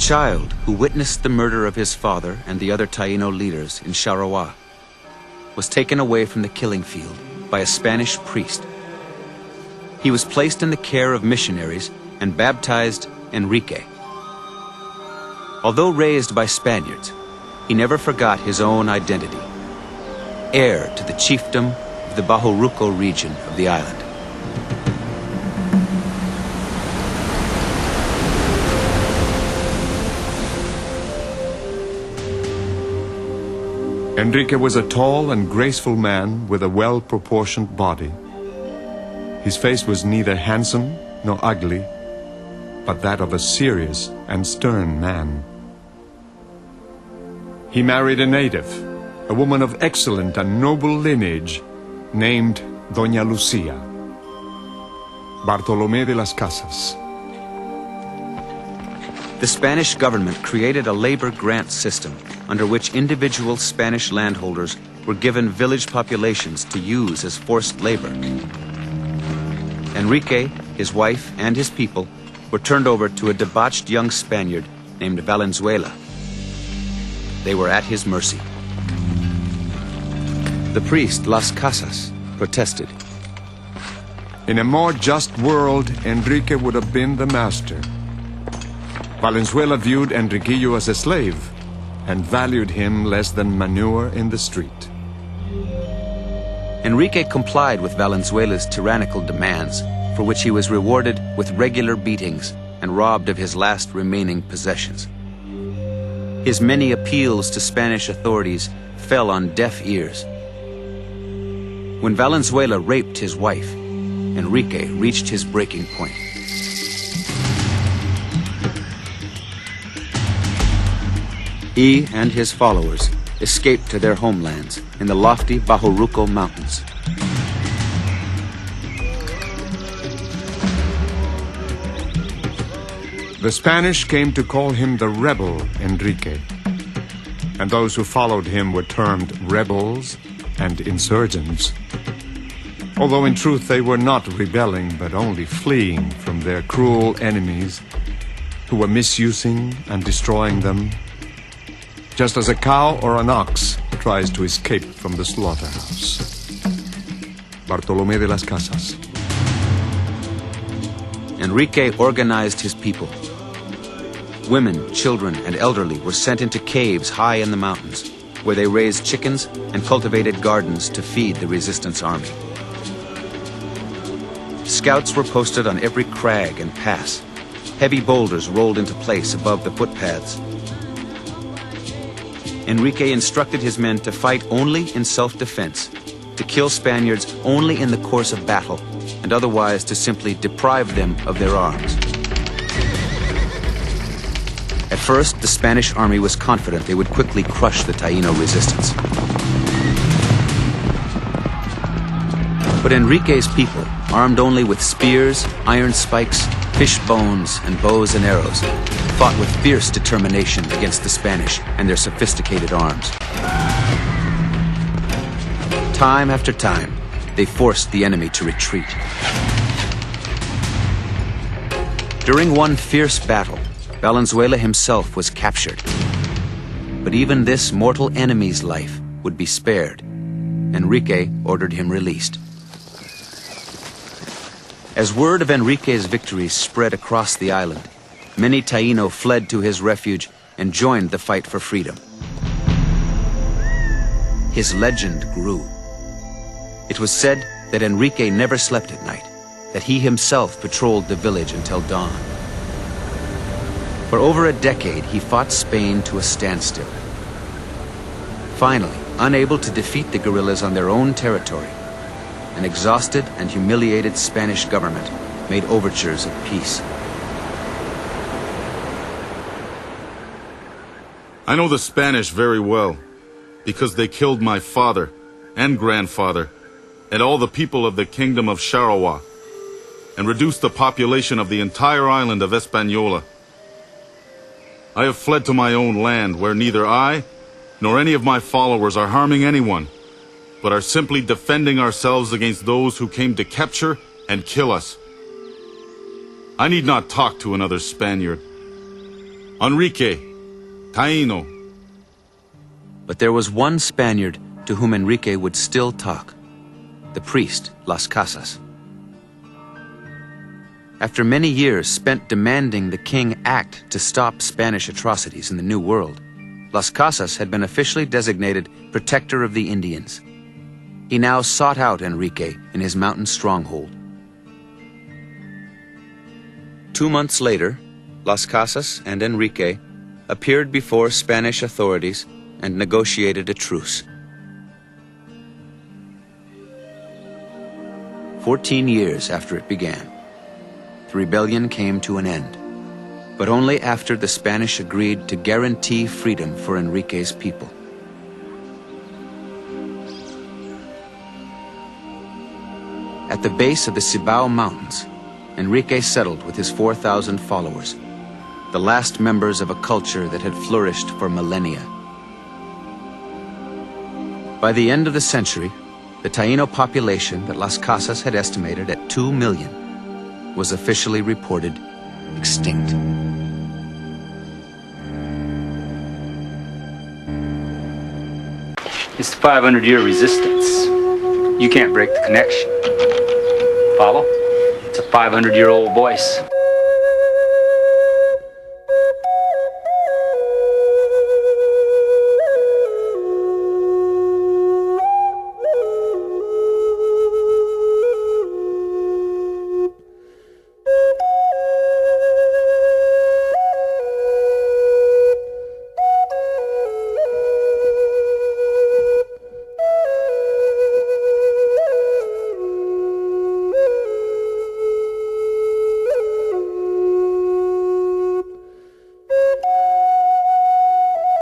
child who witnessed the murder of his father and the other Taino leaders in Iroqua was taken away from the killing field by a Spanish priest. He was placed in the care of missionaries and baptized Enrique. Although raised by Spaniards, he never forgot his own identity, heir to the chiefdom of the Bahoruco region of the island. Enrique was a tall and graceful man with a well-proportioned body. His face was neither handsome nor ugly, but that of a serious and stern man. He married a native, a woman of excellent and noble lineage, named Doña Lucia. Bartolomé de las Casas. The Spanish government created a labor grant system under which individual Spanish landholders were given village populations to use as forced labor. Enrique, his wife, and his people were turned over to a debauched young Spaniard named Valenzuela. They were at his mercy. The priest, Las Casas, protested. In a more just world, Enrique would have been the master. Valenzuela viewed Enriquillo as a slave and valued him less than manure in the street. Enrique complied with Valenzuela's tyrannical demands, for which he was rewarded with regular beatings and robbed of his last remaining possessions. His many appeals to Spanish authorities fell on deaf ears. When Valenzuela raped his wife, Enrique reached his breaking point. He and his followers escaped to their homelands in the lofty Bahoruco Mountains. The Spanish came to call him the rebel Enrique, and those who followed him were termed rebels and insurgents, although in truth they were not rebelling but only fleeing from their cruel enemies who were misusing and destroying them, just as a cow or an ox tries to escape from the slaughterhouse. Bartolomé de las Casas. Enrique organized his people. Women, children, and elderly were sent into caves high in the mountains, where they raised chickens and cultivated gardens to feed the resistance army. Scouts were posted on every crag and pass. Heavy boulders rolled into place above the footpaths. Enrique instructed his men to fight only in self-defense, to kill Spaniards only in the course of battle, and otherwise to simply deprive them of their arms. At first, the Spanish army was confident they would quickly crush the Taino resistance. But Enrique's people, armed only with spears, iron spikes, fish bones, and bows and arrows, fought with fierce determination against the Spanish and their sophisticated arms. Time after time, they forced the enemy to retreat. During one fierce battle, Valenzuela himself was captured. But even this mortal enemy's life would be spared. Enrique ordered him released. As word of Enrique's victories spread across the island, many Taino fled to his refuge and joined the fight for freedom. His legend grew. It was said that Enrique never slept at night, that he himself patrolled the village until dawn. For over a decade, he fought Spain to a standstill. Finally, unable to defeat the guerrillas on their own territory, an exhausted and humiliated Spanish government made overtures of peace. I know the Spanish very well, because they killed my father and grandfather and all the people of the kingdom of Iroqua, and reduced the population of the entire island of Hispaniola. I have fled to my own land, where neither I nor any of my followers are harming anyone, but are simply defending ourselves against those who came to capture and kill us. I need not talk to another Spaniard. Enrique, Taino. But there was one Spaniard to whom Enrique would still talk, the priest, Las Casas. After many years spent demanding the king act to stop Spanish atrocities in the New World, Las Casas had been officially designated protector of the Indians. He now sought out Enrique in his mountain stronghold. 2 months later, Las Casas and Enrique appeared before Spanish authorities and negotiated a truce. 14 years after it began, the rebellion came to an end, but only after the Spanish agreed to guarantee freedom for Enrique's people. At the base of the Cibao Mountains, Enrique settled with his 4,000 followers, the last members of a culture that had flourished for millennia. By the end of the century, the Taino population that Las Casas had estimated at 2 million was officially reported extinct. It's the 500-year resistance. You can't break the connection. Follow? It's a 500-year-old voice.